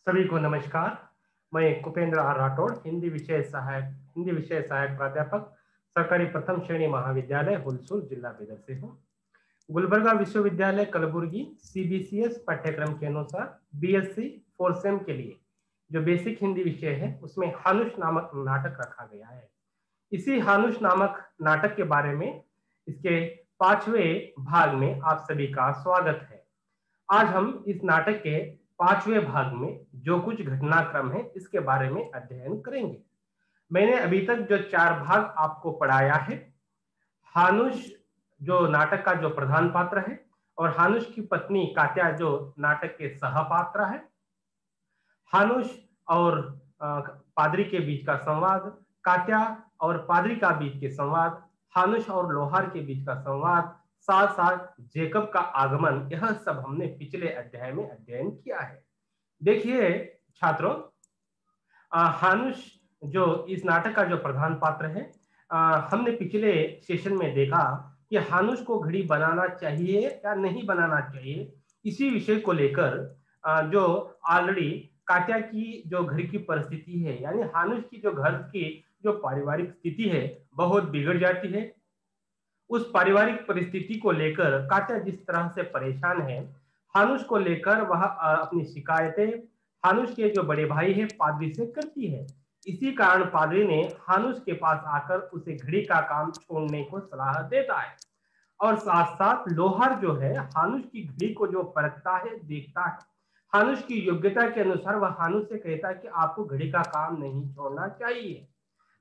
सभी को नमस्कार। मैं कुपेंद्र आर राठौड़, हिंदी विषय सहायक प्राध्यापक, सरकारी प्रथम श्रेणी महाविद्यालय हुलसूर, जिला बीदर से हूँ। गुलबर्गा विश्वविद्यालय कलबुर्गी CBCS पाठ्यक्रम के अनुसार BSc 4th सेम के लिए जो बेसिक हिंदी विषय है उसमें हानुष नामक नाटक रखा गया है। इसी हानुष नामक नाटक के बारे में इसके 5वें भाग में आप सभी का स्वागत है। आज हम इस नाटक के 5वें भाग में जो कुछ घटनाक्रम है इसके बारे में अध्ययन करेंगे। मैंने अभी तक जो 4 भाग आपको पढ़ाया है, हानुष जो नाटक का जो प्रधान पात्र है और हानुष की पत्नी कात्या जो नाटक के सहपात्र है, हानुष और पादरी के बीच का संवाद, कात्या और पादरी का बीच के संवाद, हानुष और लोहार के बीच का संवाद, साथ साथ जेकब का आगमन, यह सब हमने पिछले अध्याय में अध्ययन किया है। देखिए छात्रों, हानुष जो इस नाटक का जो प्रधान पात्र है, हमने पिछले सेशन में देखा कि हानुष को घड़ी बनाना चाहिए या नहीं बनाना चाहिए, इसी विषय को लेकर जो ऑलरेडी कात्या की जो घर की परिस्थिति है, यानी हानुष की जो घर की जो पारिवारिक स्थिति है बहुत बिगड़ जाती है। उस पारिवारिक परिस्थिति को लेकर कात्या जिस तरह से परेशान है, हानुष को लेकर वह अपनी शिकायतें हानुष के जो बड़े भाई है पादरी से करती है। इसी कारण पादरी ने हानुष के पास आकर उसे घड़ी का काम छोड़ने को सलाह देता है और साथ साथ लोहार जो है हानुष की घड़ी को जो परखता है, देखता है, हानुष की योग्यता के अनुसार वह हानुष से कहता है कि आपको घड़ी का काम नहीं छोड़ना चाहिए।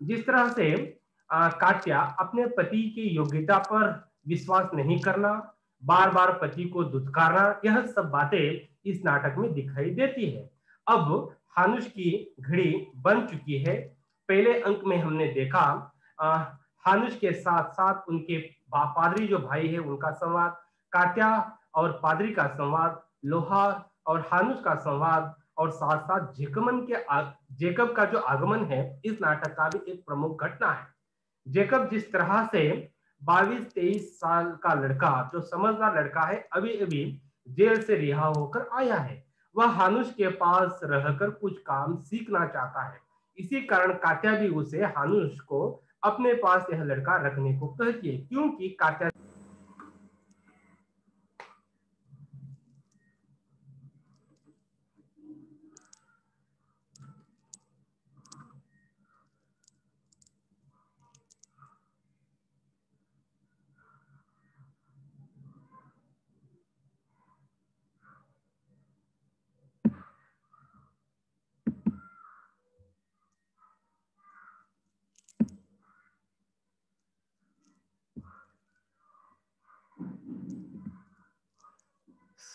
जिस तरह से कात्या अपने पति की योग्यता पर विश्वास नहीं करना, बार बार पति को दुत्कारना, यह सब बातें इस नाटक में दिखाई देती है। अब हानुष की घड़ी बन चुकी है। पहले अंक में हमने देखा हानुष के साथ साथ उनके पादरी जो भाई है उनका संवाद, कात्या और पादरी का संवाद, लोहार और हानुष का संवाद, और साथ साथ जेकब का जो आगमन है इस नाटक का भी एक प्रमुख घटना है। जेकब जिस तरह से 22-23 साल का लड़का, जो समझदार लड़का है, अभी अभी जेल से रिहा होकर आया है, वह हानुष के पास रहकर कुछ काम सीखना चाहता है। इसी कारण कात्या भी उसे हानुष को अपने पास यह लड़का रखने को कहती है, क्योंकि कात्या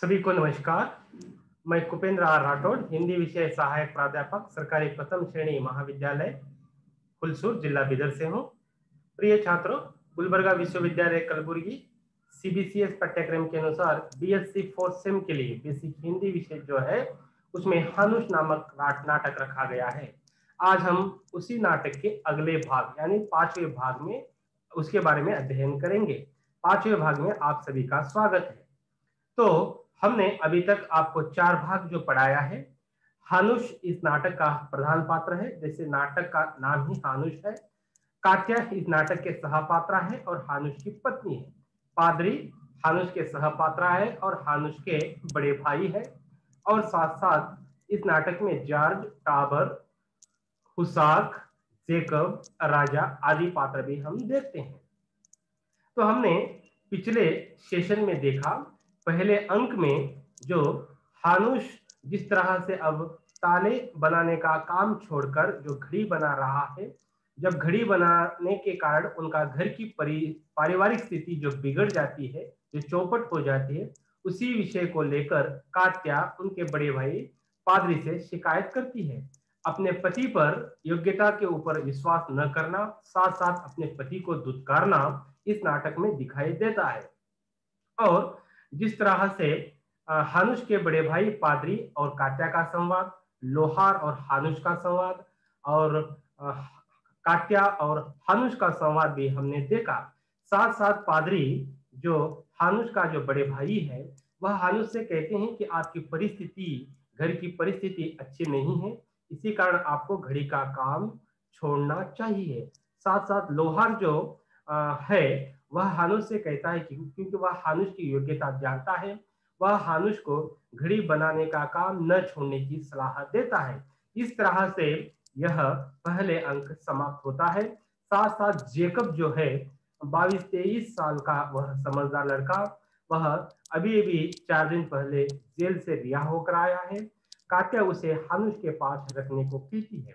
सभी को नमस्कार। मैं कुपेंद्र आर राठौड़, हिंदी विषय सहायक प्राध्यापक, सरकारी प्रथम श्रेणी महाविद्यालय हुलसूर, जिला बीदर से हूँ। प्रिय छात्रों, गुलबर्गा विश्वविद्यालय कलबुर्गी CBCS पाठ्यक्रम के अनुसार BSc 4th सेम के लिए बेसिक हिंदी विषय जो है उसमें हानुष नामक नाटक रखा गया है। आज हम उसी नाटक के अगले भाग यानी 5वें भाग में उसके बारे में अध्ययन करेंगे। 5वें भाग में आप सभी का स्वागत है। तो हमने अभी तक आपको 4 भाग जो पढ़ाया है। हानुष इस नाटक का प्रधान पात्र है, जैसे नाटक का नाम ही हानुष है। कात्या इस नाटक के सहपात्रा है और हानुष की पत्नी है। पादरी हानुष के सहपात्रा है और हानुष के बड़े भाई है। और साथ साथ इस नाटक में जॉर्ज, टाबर, हुसाक, जेकब, राजा आदि पात्र भी हम देखते हैं। तो हमने पिछले सेशन में देखा, पहले अंक में जो हानुष जिस तरह से अब ताले बनाने का काम छोड़कर जो घड़ी बना रहा है, जब घड़ी बनाने के कारण उनका घर की पारिवारिक स्थिति जो बिगड़ जाती है, जो चौपट हो जाती है, उसी विषय को लेकर कात्या उनके बड़े भाई पादरी से शिकायत करती है। अपने पति पर योग्यता के ऊपर विश्वास न करना, साथ साथ अपने पति को दुत्कारना इस नाटक में दिखाई देता है। और जिस तरह से हानुष के बड़े भाई पादरी और कात्या का संवाद, लोहार और हानुष का संवाद, और कात्या और हानुष का संवाद भी हमने देखा। साथ साथ पादरी जो हानुष का जो बड़े भाई है, वह हानुष से कहते हैं कि आपकी परिस्थिति घर की परिस्थिति अच्छी नहीं है, इसी कारण आपको घड़ी का काम छोड़ना चाहिए। साथ साथ लोहार जो है वह हानुश से कहता है कि क्योंकि वह हानुश की योग्यता जानता है, वह हानुश को घड़ी बनाने का काम न छोड़ने की सलाह देता है। इस तरह से यह पहले अंक समाप्त होता है। साथ साथ जेकब जो है 22-23 साल का वह समझदार लड़का, वह अभी अभी 4 दिन पहले जेल से रिहा होकर आया है। कात्या उसे हानुश के पास रखने को कहती है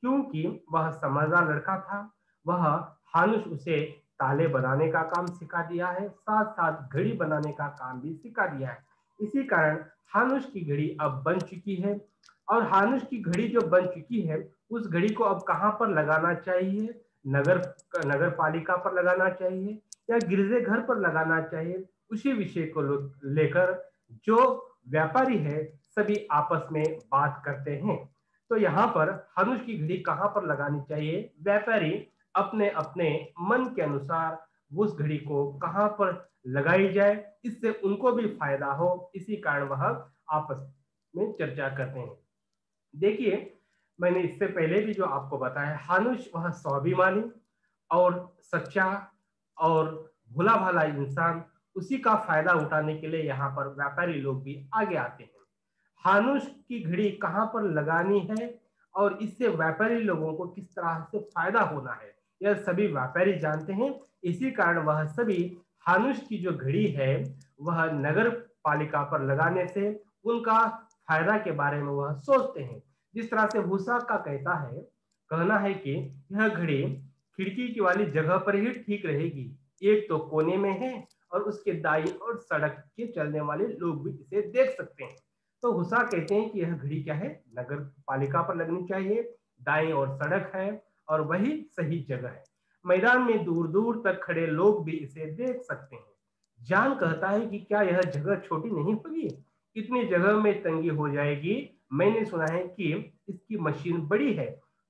क्योंकि वह समझदार लड़का था। वह हानुश उसे ताले बनाने का काम सिखा दिया है, साथ साथ घड़ी बनाने का काम भी सिखा दिया है। इसी कारण हानुश की घड़ी अब बन चुकी है। और हानुश की घड़ी जो बन चुकी है उस घड़ी को अब कहाँ पर लगाना चाहिए, नगर नगर पालिका पर लगाना चाहिए या गिरजे घर पर लगाना चाहिए, उसी विषय को लेकर जो व्यापारी है सभी आपस में बात करते हैं। तो यहाँ पर हानुश की घड़ी कहाँ पर लगानी चाहिए, व्यापारी अपने अपने मन के अनुसार उस घड़ी को कहाँ पर लगाई जाए, इससे उनको भी फायदा हो, इसी कारण वह आपस में चर्चा करते हैं। देखिए, मैंने इससे पहले भी जो आपको बताया, हानुश वह स्वाभिमानी और सच्चा और भोला भाला इंसान, उसी का फायदा उठाने के लिए यहाँ पर व्यापारी लोग भी आगे आते हैं। हानुश की घड़ी कहाँ पर लगानी है और इससे व्यापारी लोगों को किस तरह से फायदा होना है, यह सभी व्यापारी जानते हैं। इसी कारण वह सभी हानुश की जो घड़ी है वह नगर पालिका पर लगाने से उनका फायदा के बारे में वह सोचते हैं। जिस तरह से भूसा का कहना है कि यह घड़ी खिड़की की वाली जगह पर ही ठीक रहेगी, एक तो कोने में है और उसके दाईं और सड़क के चलने वाले लोग भी इसे देख सकते हैं। तो हुसा कहते हैं कि यह घड़ी क्या है, नगर पालिका पर लगनी चाहिए, दाईं और सड़क है और वही सही जगह है, मैदान में दूर दूर तक खड़े लोग भी इसे देख सकते हैं। जान कहता है कि क्या यह जगह छोटी नहीं होगी, इतनी जगह में तंगी हो जाएगी, मैंने सुना है कि इसकी मशीन बड़ी है।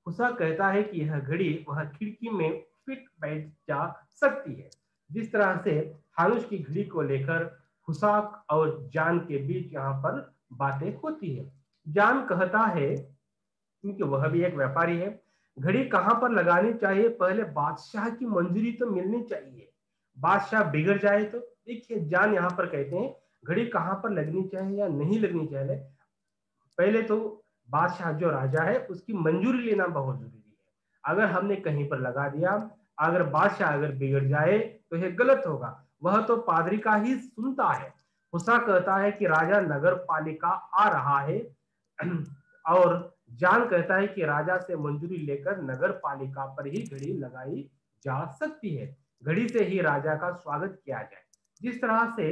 हुसा कहता है कि यह घड़ी वह खिड़की में फिट बैठ जा सकती है। जिस तरह से हानुश की घड़ी को लेकर हुसाक और जान के बीच यहाँ पर बातें होती है। जान कहता है, क्योंकि वह भी एक व्यापारी है, घड़ी कहाँ पर लगानी चाहिए, पहले बादशाह की मंजूरी तो मिलनी चाहिए, बादशाह बिगड़ जाए तो। देखिए, जान यहाँ पर कहते हैं घड़ी कहाँ पर लगनी चाहिए या नहीं लगनी चाहिए, पहले तो बादशाह जो राजा है उसकी मंजूरी लेना बहुत जरूरी है। अगर हमने कहीं पर लगा दिया, अगर बादशाह अगर बिगड़ जाए तो यह गलत होगा, वह तो पादरी का ही सुनता है। हुसा कहता है कि राजा नगर पालिका आ रहा है और जान कहता है कि राजा से मंजूरी लेकर नगर पालिका पर ही घड़ी लगाई जा सकती है, घड़ी से ही राजा का स्वागत किया जाए। जिस तरह से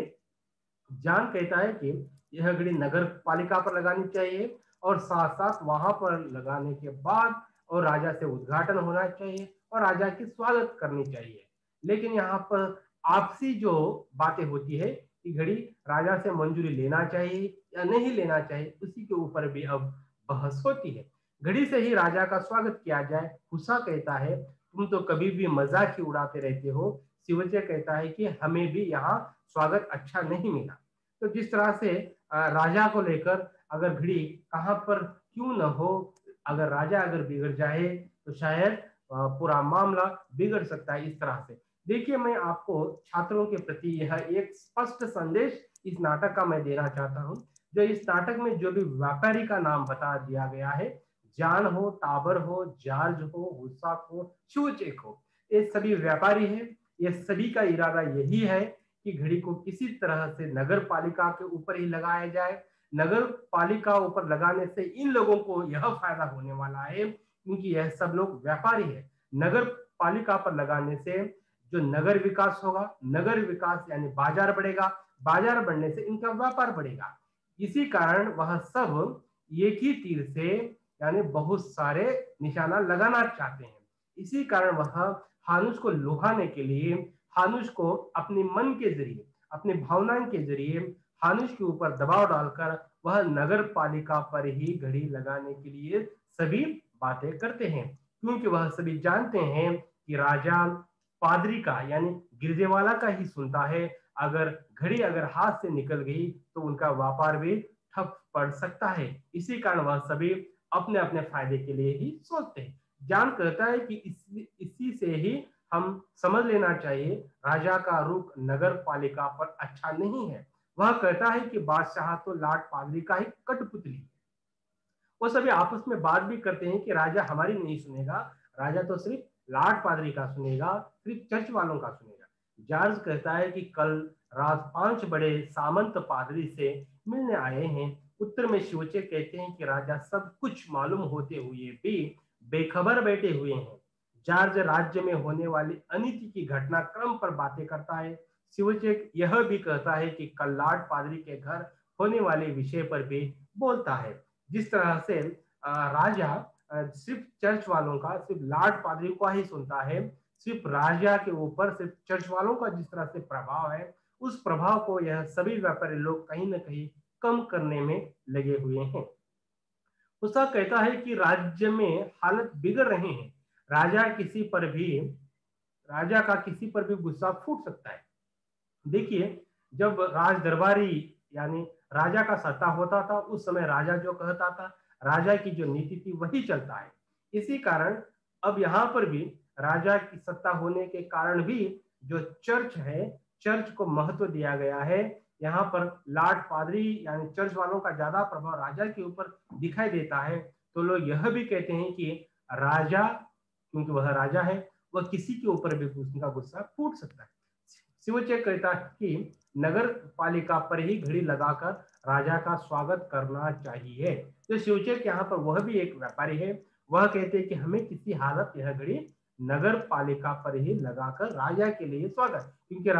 जान कहता है कि यह घड़ी नगर पालिका पर लगानी चाहिए और साथ साथ वहां पर लगाने के बाद और राजा से उद्घाटन होना चाहिए और राजा की स्वागत करनी चाहिए। लेकिन यहाँ पर आपसी जो बातें होती है कि घड़ी राजा से मंजूरी लेना चाहिए या नहीं लेना चाहिए, उसी के ऊपर भी अब बहस होती है। घड़ी से ही राजा का स्वागत किया जाए। हुसा कहता है तुम तो कभी भी मजाक ही उड़ाते रहते हो। शिवजय कहता है कि हमें भी यहाँ स्वागत अच्छा नहीं मिला। तो जिस तरह से राजा को लेकर अगर घड़ी कहाँ पर क्यों न हो, अगर राजा अगर बिगड़ जाए तो शायद पूरा मामला बिगड़ सकता है। इस तरह से देखिए, मैं आपको छात्रों के प्रति यह एक स्पष्ट संदेश इस नाटक का मैं देना चाहता हूँ। जो इस नाटक में जो भी व्यापारी का नाम बता दिया गया है, जान हो, टाबर हो, जार्ज हो, हुसाक हो, शिवचेक हो, ये सभी व्यापारी हैं। ये सभी का इरादा यही है कि घड़ी को किसी तरह से नगर पालिका के ऊपर ही लगाया जाए। नगर पालिका ऊपर लगाने से इन लोगों को यह फायदा होने वाला है क्योंकि यह सब लोग व्यापारी है। नगर पालिका पर लगाने से जो नगर विकास होगा, नगर विकास यानी बाजार बढ़ेगा, बाजार बढ़ने से इनका व्यापार बढ़ेगा। इसी कारण वह सब एक ही तीर से यानी बहुत सारे निशाना लगाना चाहते हैं। इसी कारण वह हानुश को लुभाने के लिए, हानुश को अपने मन के जरिए, अपनी भावनाओं के जरिए हानुश के ऊपर दबाव डालकर वह नगर पालिका पर ही घड़ी लगाने के लिए सभी बातें करते हैं, क्योंकि वह सभी जानते हैं कि राजा पादरी का यानी गिरजेवाला का ही सुनता है। अगर घड़ी अगर हाथ से निकल गई तो उनका व्यापार भी ठप पड़ सकता है। इसी कारण वह सभी अपने अपने फायदे के लिए ही सोचते हैं। जान कहता है कि इसी से ही हम समझ लेना चाहिए राजा का रुख नगर पालिका पर अच्छा नहीं है। वह कहता है कि बादशाह तो लाट पादरी का ही कठपुतली है। वो सभी आपस में बात भी करते हैं कि राजा हमारी नहीं सुनेगा, राजा तो सिर्फ लाट पादरी का सुनेगा, सिर्फ चर्च वालों का सुनेगा। जॉर्ज कहता है कि कल रात 5 बड़े सामंत पादरी से मिलने आए हैं। उत्तर में शिवचे कहते हैं कि राजा सब कुछ मालूम होते हुए भी बेखबर बैठे हुए हैं। जॉर्ज राज्य में होने वाली अनिति की घटनाक्रम पर बातें करता है। शिवचेक यह भी कहता है कि कल लाट पादरी के घर होने वाले विषय पर भी बोलता है। जिस तरह से राजा सिर्फ चर्च वालों का, सिर्फ लाट पादरी का ही सुनता है, सिर्फ राजा के ऊपर सिर्फ चर्च वालों का जिस तरह से प्रभाव है, उस प्रभाव को यह सभी व्यापारी लोग कहीं ना कहीं कम करने में लगे हुए हैं। उसका कहता है कि राज्य में हालत बिगड़ रहे हैं। राजा किसी पर भी राजा का किसी पर भी गुस्सा फूट सकता है। देखिए, जब राज दरबारी यानी राजा का सत्ता होता था, उस समय राजा जो कहता था, राजा की जो नीति थी वही चलता है। इसी कारण अब यहाँ पर भी राजा की सत्ता होने के कारण भी जो चर्च है, चर्च को महत्व दिया गया है। यहाँ पर लाट पादरी यानी चर्च वालों का ज्यादा प्रभाव राजा के ऊपर दिखाई देता है। तो लोग यह भी कहते हैं कि राजा, क्योंकि वह राजा है, वह किसी के ऊपर भी उनका गुस्सा फूट सकता है। शिवचेक कहता है कि नगर पालिका पर ही घड़ी लगाकर राजा का स्वागत करना चाहिए। तो शिवचेक यहाँ पर वह भी एक व्यापारी है। वह कहते हैं कि हमें किसी हालत यह घड़ी नगर पालिका पर ही लगाकर राजा के लिए स्वागत, क्योंकि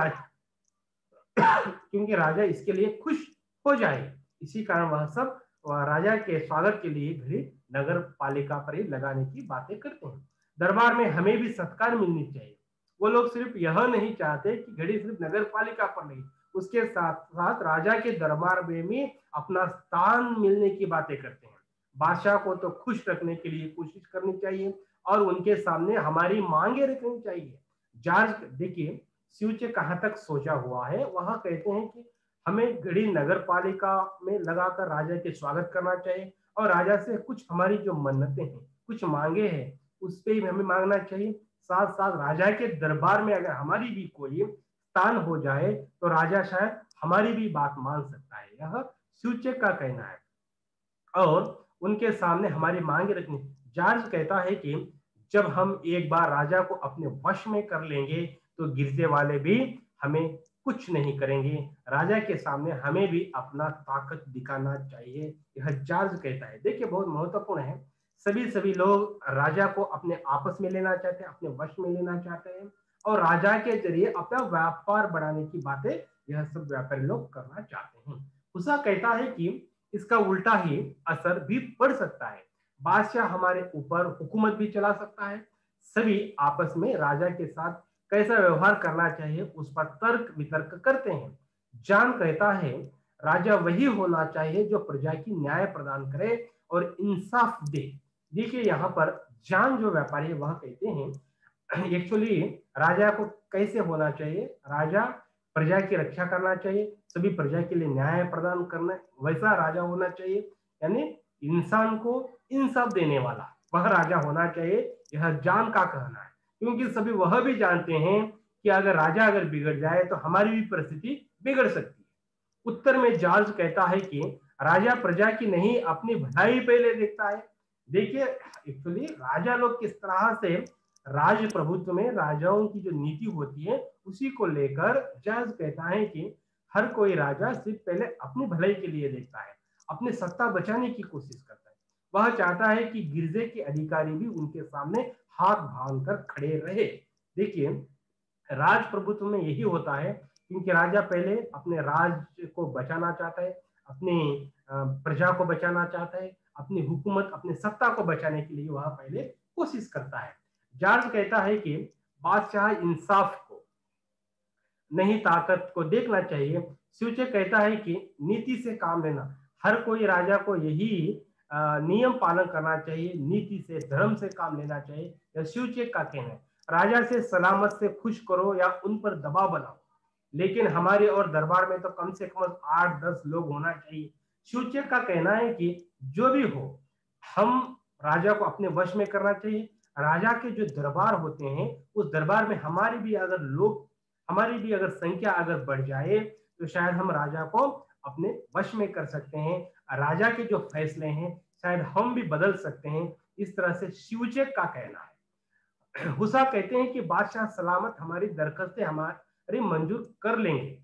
राजा इसके लिए खुश हो जाए। इसी कारण वह सब राजा के स्वागत के लिए घड़ी नगर पालिका पर ही लगाने की बातें करते हैं। दरबार में हमें भी सत्कार मिलनी चाहिए। वो लोग सिर्फ यह नहीं चाहते कि घड़ी सिर्फ नगर पालिका पर नहीं, उसके साथ साथ राजा के दरबार में भी अपना स्थान मिलने की बातें करते हैं। बादशाह को तो खुश रखने के लिए कोशिश करनी चाहिए और उनके सामने हमारी मांगे रखनी चाहिए। जॉर्ज देखिए शिवचे कहाँ तक सोचा हुआ है। वह कहते हैं कि हमें घड़ी नगर पालिका में लगाकर राजा के स्वागत करना चाहिए और राजा से कुछ हमारी जो मन्नतें हैं, कुछ मांगे हैं, उस पर ही हमें मांगना चाहिए। साथ साथ राजा के दरबार में अगर हमारी भी कोई स्थान हो जाए तो राजा शायद हमारी भी बात मान सकता है, यह शिवचेक का कहना है। और उनके सामने हमारी मांगे रखनी। जॉर्ज कहता है कि जब हम एक बार राजा को अपने वश में कर लेंगे तो गिरजे वाले भी हमें कुछ नहीं करेंगे। राजा के सामने हमें भी अपना ताकत दिखाना चाहिए, यह जॉर्ज कहता है। देखिए, बहुत महत्वपूर्ण है। सभी लोग राजा को अपने आपस में लेना चाहते हैं, अपने वश में लेना चाहते हैं और राजा के जरिए अपना व्यापार बढ़ाने की बातें यह सब व्यापारी लोग करना चाहते हैं। उसका कहता है कि इसका उल्टा ही असर भी पड़ सकता है। बादशाह हमारे ऊपर हुकूमत भी चला सकता है। सभी आपस में राजा के साथ कैसा व्यवहार करना चाहिए उस पर तर्क वितर्क करते हैं। जॉन कहता है राजा वही होना चाहिए जो प्रजा की न्याय प्रदान करे और इंसाफ दे। देखिए, यहाँ पर जॉन जो व्यापारी है वह कहते हैं एक्चुअली राजा को कैसे होना चाहिए। राजा प्रजा की रक्षा करना चाहिए, सभी प्रजा के लिए न्याय प्रदान करना, वैसा राजा होना चाहिए। यानी इंसान को इंसाफ देने वाला वह राजा होना चाहिए, यह जॉन का कहना है। क्योंकि सभी वह भी जानते हैं कि अगर राजा अगर बिगड़ जाए तो हमारी भी परिस्थिति बिगड़ सकती है। उत्तर में जॉर्ज कहता है कि राजा प्रजा की नहीं अपनी भलाई पहले देखता है। देखिए, एक्चुअली राजा लोग किस तरह से राज प्रभुत्व में राजाओं की जो नीति होती है उसी को लेकर जॉर्ज कहता है कि हर कोई राजा सिर्फ पहले अपनी भलाई के लिए देखता है, अपनी सत्ता बचाने की कोशिश करता है। वह चाहता है कि गिरजे के अधिकारी भी उनके सामने हाथ बांध कर खड़े रहे। देखिए, राज प्रभुत्व में यही होता है, क्योंकि राजा पहले अपने राज्य को बचाना चाहता है, अपनी प्रजा को बचाना चाहता है, अपनी हुकूमत, अपनी सत्ता को बचाने के लिए वह पहले कोशिश करता है। जॉर्ज कहता है कि बादशाह इंसाफ को नहीं ताकत को देखना चाहिए। शिवचे कहता है कि नीति से काम लेना, हर कोई राजा को यही नियम पालन करना चाहिए, नीति से धर्म से काम लेना चाहिए, यह शिवचेक का कहना है। राजा से सलामत से खुश करो या उन पर दबाव बनाओ, लेकिन हमारे और दरबार में तो कम से कम 8-10 लोग होना चाहिए शिवचक का कहना है कि जो भी हो, हम राजा को अपने वश में करना चाहिए। राजा के जो दरबार होते हैं, उस दरबार में हमारी भी अगर संख्या अगर बढ़ जाए तो शायद हम राजा को अपने वश में कर सकते हैं। राजा के जो फैसले हैं शायद हम भी बदल सकते हैं। इस तरह से शिवचक का कहना है। हुसा कहते हैं कि बादशाह सलामत हमारी दरखास्तें हमारी मंजूर कर लेंगे।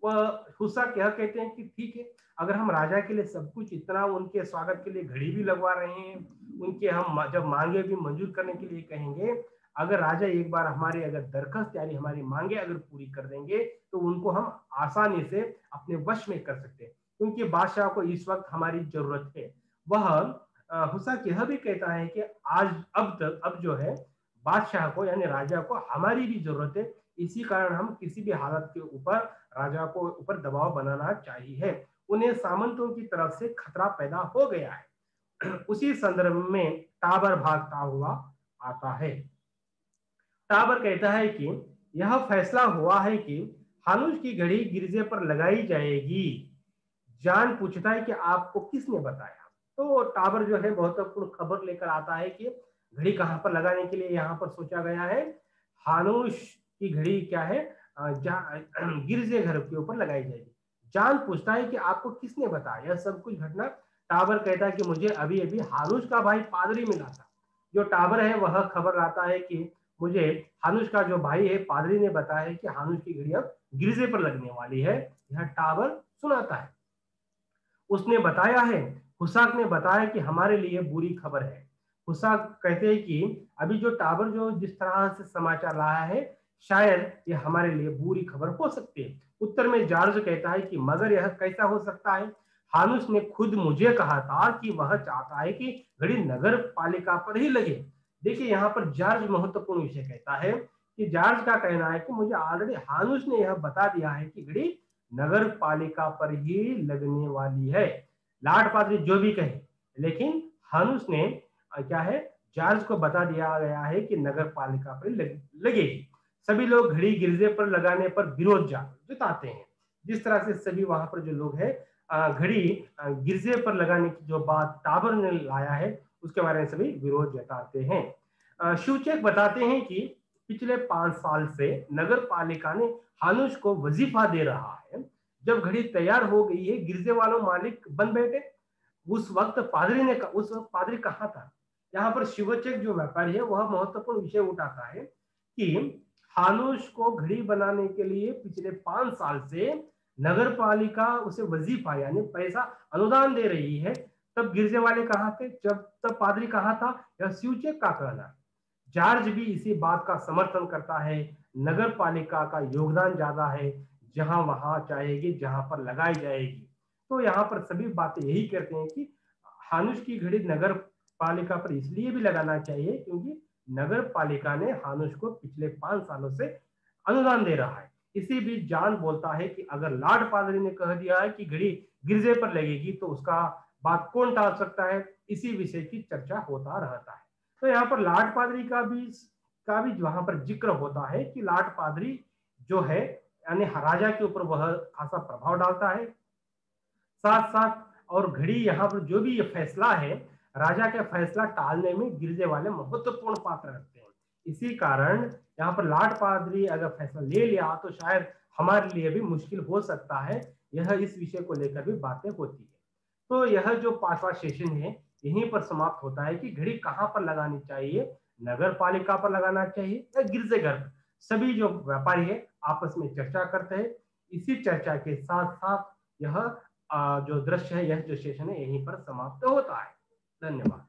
वह हुसा क्या कहते हैं कि ठीक है, अगर हम राजा के लिए सब कुछ इतना उनके स्वागत के लिए घड़ी भी लगवा रहे हैं, उनके हम जब मांगे भी मंजूर करने के लिए कहेंगे, अगर राजा एक बार हमारी अगर दरखास्त यानी हमारी मांगे अगर पूरी कर देंगे तो उनको हम आसानी से अपने वश में कर सकते हैं, क्योंकि बादशाह को इस वक्त हमारी जरूरत है। वह हुसा यह भी कहता है कि अब जो है बादशाह को यानी राजा को हमारी भी जरूरत है। इसी कारण हम किसी भी हालत के ऊपर राजा को ऊपर दबाव बनाना चाहिए। उन्हें सामंतों की तरफ से खतरा पैदा हो गया है। उसी संदर्भ में टाबर भागता हुआ आता है। टाबर कहता है कि यह फैसला हुआ है कि हानुश की घड़ी गिरजे पर लगाई जाएगी। जान पूछता है कि आपको किसने बताया। तो टाबर जो है महत्वपूर्ण खबर लेकर आता है कि घड़ी कहां पर लगाने के लिए यहाँ पर सोचा गया है। हानुश की घड़ी क्या है, गिरजे घर के ऊपर लगाई जाएगी। जान पूछता है कि आपको किसने बताया यह सब कुछ घटना। टाबर कहता है कि मुझे अभी अभी हानुश का भाई पादरी मिला था। जो टाबर है वह खबर लाता है कि मुझे हानुश का जो भाई है पादरी ने बताया है कि हानुश की घड़ी अब गिरजे पर लगने वाली है। यह टाबर सुनाता है। उसने बताया है, हुसाक ने बताया कि हमारे लिए बुरी खबर है। हुसाक कहते हैं कि अभी जो टाबर जो जिस तरह से समाचार लाया है शायद यह हमारे लिए बुरी खबर हो सकती है। उत्तर में जॉर्ज कहता है कि मगर यह कैसा हो सकता है। हानुस ने खुद मुझे कहा था कि वह चाहता है कि घड़ी नगर पालिका पर ही लगे। देखिए यहाँ पर जॉर्ज महत्वपूर्ण विषय कहता है कि जॉर्ज का कहना है कि मुझे ऑलरेडी हानुस ने यह बता दिया है कि घड़ी नगर पालिका पर ही लगने वाली है। लॉर्ड पादरी जो भी कहे, लेकिन हानुस ने क्या है जॉर्ज को बता दिया गया है कि नगर पालिका पर लगेगी। सभी लोग घड़ी गिरजे पर लगाने पर विरोध जताते हैं। जिस तरह से सभी वहां पर जो लोग हैं घड़ी गिरजे पर लगाने की जो बात टाबर ने लाया है उसके बारे में सभी विरोध जताते हैं। शिवचक बताते हैं कि पिछले 5 साल से नगर पालिका ने हानुश को वजीफा दे रहा है। जब घड़ी तैयार हो गई है गिरजे वालों मालिक बन बैठे। उस वक्त पादरी कहाँ था। यहाँ पर शिवचक जो व्यापारी है वह महत्वपूर्ण विषय उठाता है कि हानुश को घड़ी बनाने के लिए पिछले 5 साल से नगर पालिका उसे वजीफा यानी पैसा अनुदान दे रही है। तब गिरजे वाले कहाँ थे, तब पादरी कहाँ था, यह शिवचक का कहना। जॉर्ज भी इसी बात का समर्थन करता है। नगर पालिका का योगदान ज्यादा है, जहां वहां चाहेगी जहां पर लगाई जाएगी। तो यहाँ पर सभी बातें यही करते हैं कि हानुश की घड़ी नगर पालिका पर इसलिए भी लगाना चाहिए क्योंकि नगर पालिका ने हानुश को पिछले 5 सालों से अनुदान दे रहा है। इसी बीच जान बोलता है कि अगर लॉर्ड पादरी ने कह दिया है कि घड़ी गिरजे पर लगेगी तो उसका बात कौन टाल सकता है। इसी विषय की चर्चा होता रहता है। तो यहाँ पर लॉर्ड पादरी का भी वहां पर जिक्र होता है कि लॉर्ड पादरी जो है यानी राजा के ऊपर वह खासा प्रभाव डालता है। साथ साथ और घड़ी यहाँ पर जो भी ये फैसला है राजा का फैसला टालने में गिरजे वाले महत्वपूर्ण पात्र रखते हैं। इसी कारण यहाँ पर लॉर्ड पादरी अगर फैसला ले लिया तो शायद हमारे लिए भी मुश्किल हो सकता है। यह इस विषय को लेकर भी बातें होती है। तो यह जो 5वां सेशन है यहीं पर समाप्त होता है कि घड़ी कहाँ पर लगानी चाहिए, नगर पालिका पर लगाना चाहिए या गिरजे घर पर। सभी जो व्यापारी है आपस में चर्चा करते हैं। इसी चर्चा के साथ साथ यह जो दृश्य है यह जो सेशन है यहीं पर समाप्त होता है। धन्यवाद।